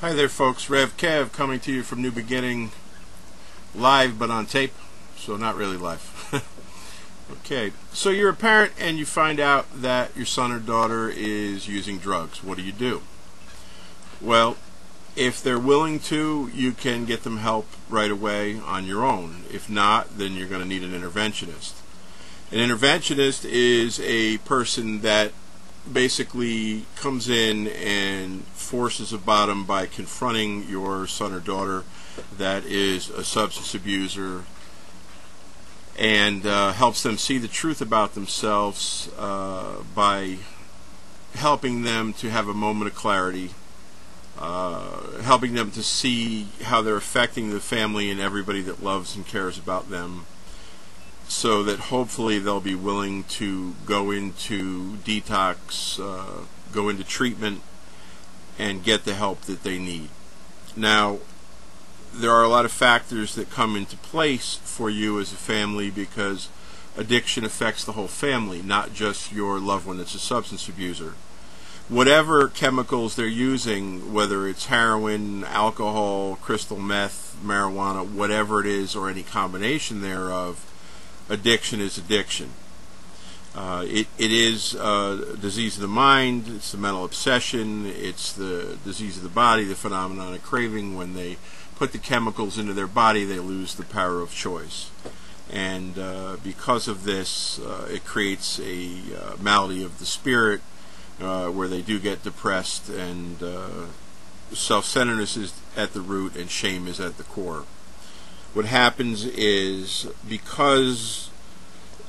Hi there folks, RevKev coming to you from New Beginning, live but on tape, so not really live. Okay, so you're a parent and you find out that your son or daughter is using drugs. What do? Well, if they're willing to, you can get them help right away on your own. If not, then you're going to need an interventionist. An interventionist is a person that basically comes in and forces a bottom by confronting your son or daughter that is a substance abuser, and helps them see the truth about themselves by helping them to have a moment of clarity, helping them to see how they're affecting the family and everybody that loves and cares about them, so that hopefully they'll be willing to go into detox, go into treatment, and get the help that they need. Now, there are a lot of factors that come into place for you as a family, because addiction affects the whole family, not just your loved one that's a substance abuser. Whatever chemicals they're using, whether it's heroin, alcohol, crystal meth, marijuana, whatever it is, or any combination thereof, addiction is addiction. It is a disease of the mind, it's the mental obsession, it's the disease of the body, the phenomenon of craving. When they put the chemicals into their body, they lose the power of choice. And because of this, it creates a malady of the spirit, where they do get depressed, and self-centeredness is at the root and shame is at the core. What happens is, because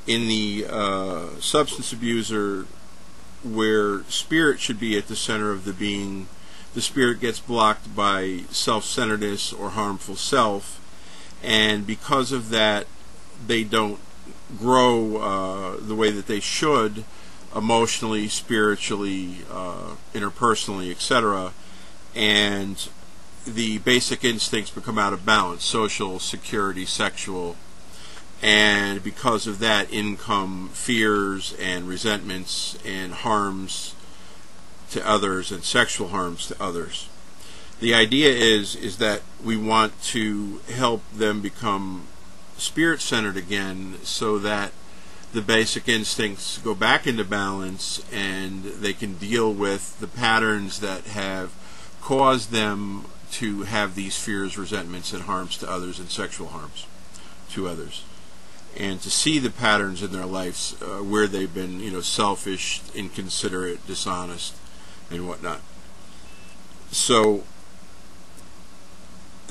in the substance abuser, where spirit should be at the center of the being, the spirit gets blocked by self-centeredness or harmful self, and because of that, they don't grow the way that they should, emotionally, spiritually, interpersonally, etc., and the basic instincts become out of balance: social, security, sexual, and because of that, income, fears, and resentments, and harms to others, and sexual harms to others. The idea is that we want to help them become spirit-centered again, so that the basic instincts go back into balance, and they can deal with the patterns that have caused them to have these fears, resentments, and harms to others, and sexual harms to others, and to see the patterns in their lives where they've been, selfish, inconsiderate, dishonest, and whatnot. So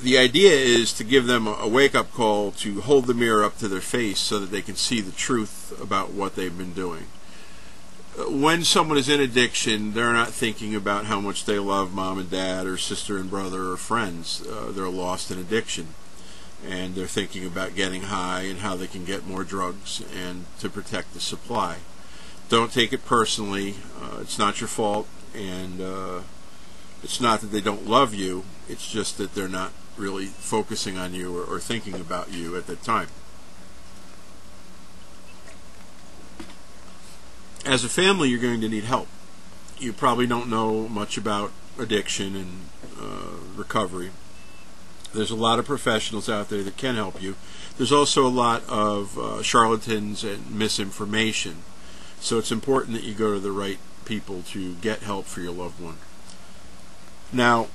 the idea is to give them a wake-up call, to hold the mirror up to their face so that they can see the truth about what they've been doing. When someone is in addiction, they're not thinking about how much they love mom and dad, or sister and brother, or friends. They're lost in addiction, and they're thinking about getting high and how they can get more drugs and to protect the supply. Don't take it personally. It's not your fault, and it's not that they don't love you. It's just that they're not really focusing on you or thinking about you at that time. As a family, you're going to need help. You probably don't know much about addiction and recovery. There's a lot of professionals out there that can help you. There's also a lot of charlatans and misinformation. So it's important that you go to the right people to get help for your loved one. Now,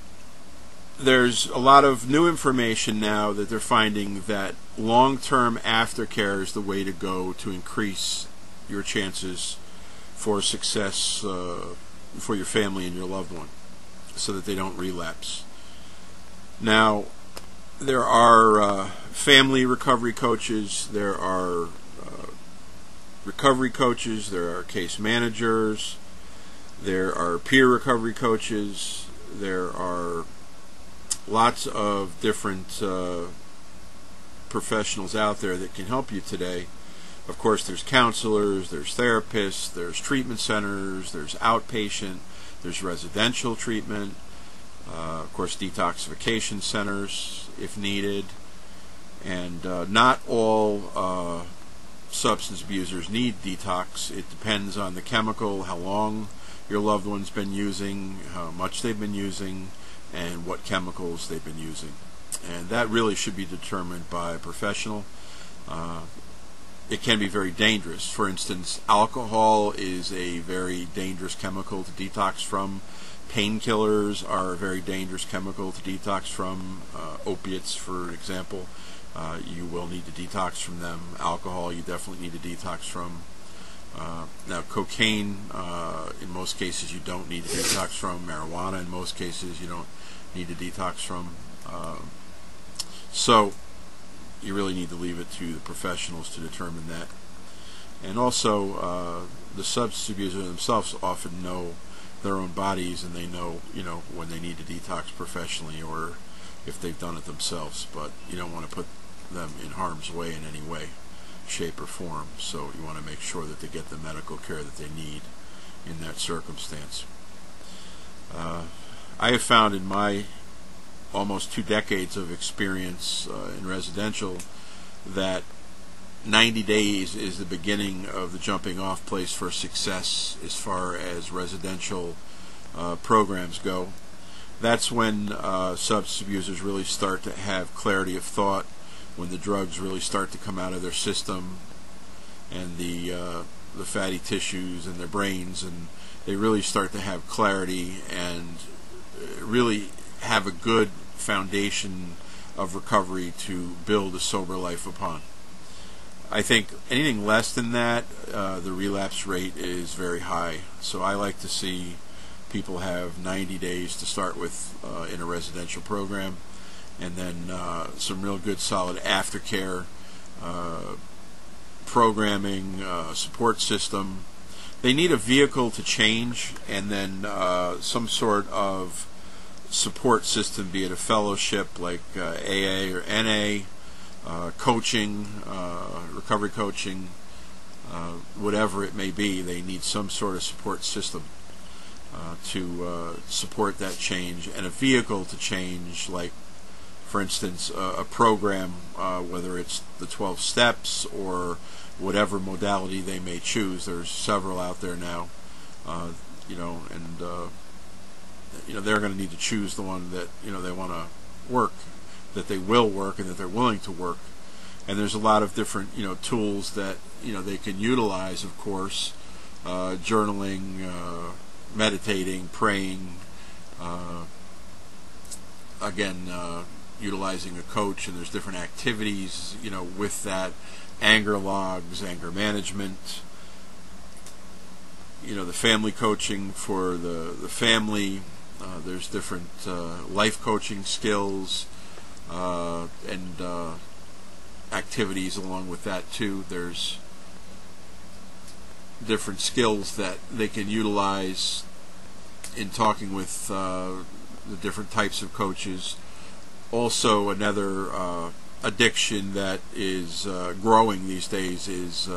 there's a lot of new information now that they're finding that long-term aftercare is the way to go to increase your chances for success for your family and your loved one, so that they don't relapse. Now, there are family recovery coaches, there are recovery coaches, there are case managers, there are peer recovery coaches, there are lots of different professionals out there that can help you today. Of course, there's counselors, there's therapists, there's treatment centers, there's outpatient, there's residential treatment, of course detoxification centers if needed, and not all substance abusers need detox. It depends on the chemical, how long your loved one's been using, how much they've been using, and what chemicals they've been using. And that really should be determined by a professional. It can be very dangerous. For instance, alcohol is a very dangerous chemical to detox from. Painkillers are a very dangerous chemical to detox from. Opiates, for example, you will need to detox from them. Alcohol, you definitely need to detox from. Now, cocaine, in most cases, you don't need to detox from. Marijuana, in most cases, you don't need to detox from. So, you really need to leave it to the professionals to determine that. And also, the substance abusers themselves often know their own bodies, and they know, when they need to detox professionally or if they've done it themselves. But you don't want to put them in harm's way in any way, shape, or form. So you want to make sure that they get the medical care that they need in that circumstance. I have found in my almost 2 decades of experience in residential that 90 days is the beginning of the jumping off place for success as far as residential programs go. That's when substance abusers really start to have clarity of thought, when the drugs really start to come out of their system and the fatty tissues in their brains, and they really start to have clarity and really have a good foundation of recovery to build a sober life upon. I think anything less than that, the relapse rate is very high. So I like to see people have 90 days to start with in a residential program, and then some real good solid aftercare programming, support system. They need a vehicle to change, and then some sort of support system, be it a fellowship like AA or NA, coaching, recovery coaching, whatever it may be. They need some sort of support system to support that change, and a vehicle to change, like, for instance, a program, whether it's the 12 steps or whatever modality they may choose. There's several out there now, and they're going to need to choose the one that they want to work, that they will work, and that they're willing to work. And there's a lot of different tools that they can utilize, of course, journaling, meditating, praying, utilizing a coach, and there's different activities with that, anger logs, anger management, the family coaching for the family. There's different life coaching skills and activities along with that too. There's different skills that they can utilize in talking with the different types of coaches. Also, another addiction that is growing these days is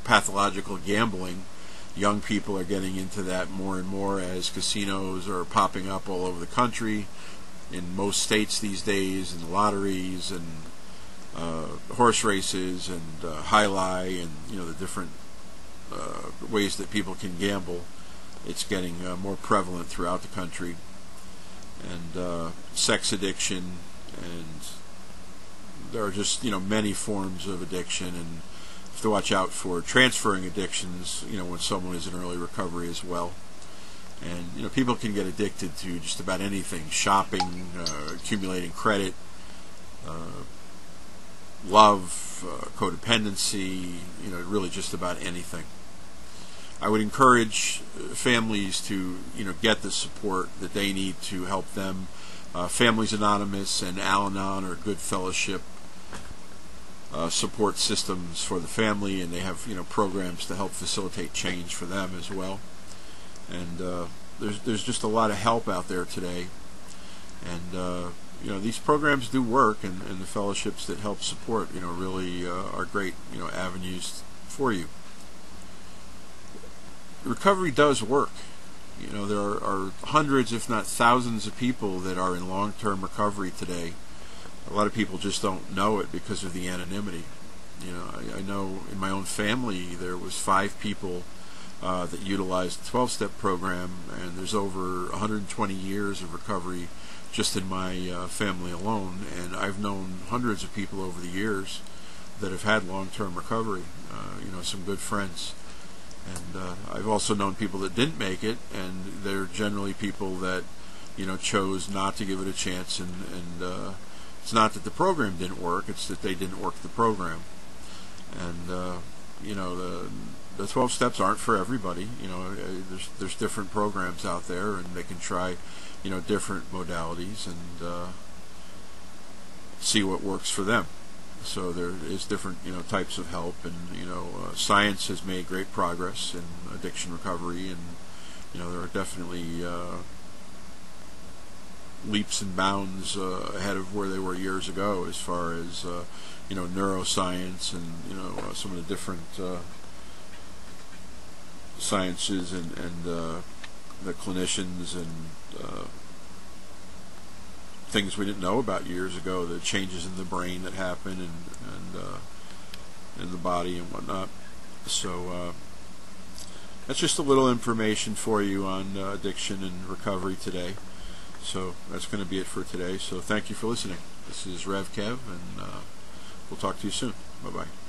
pathological gambling. Young people are getting into that more and more as casinos are popping up all over the country, in most states these days, and lotteries and horse races and jai-alai, and the different ways that people can gamble. It's getting more prevalent throughout the country. And sex addiction, and there are just many forms of addiction, and have to watch out for transferring addictions when someone is in early recovery as well. And people can get addicted to just about anything: shopping, accumulating credit, love, codependency, really just about anything. I would encourage families to get the support that they need to help them. Families Anonymous and Al-Anon are good fellowship support systems for the family, and they have programs to help facilitate change for them as well. And there's just a lot of help out there today, and these programs do work, and the fellowships that help support really are great avenues for you. Recovery does work. There are hundreds, if not thousands, of people that are in long-term recovery today. A lot of people just don't know it because of the anonymity. I know in my own family there was 5 people that utilize the 12-step program, and there's over 120 years of recovery just in my family alone, and I've known hundreds of people over the years that have had long-term recovery, some good friends. And I've also known people that didn't make it, and they're generally people that chose not to give it a chance, and it's not that the program didn't work, it's that they didn't work the program. And the 12 steps aren't for everybody. There's different programs out there, and they can try different modalities and see what works for them. So there is different types of help, and science has made great progress in addiction recovery, and there are definitely leaps and bounds ahead of where they were years ago as far as neuroscience and some of the different sciences and the clinicians and things we didn't know about years ago, the changes in the brain that happen and in the body and whatnot. So that's just a little information for you on addiction and recovery today. So that's going to be it for today. So thank you for listening. This is RevKev, and we'll talk to you soon. Bye-bye.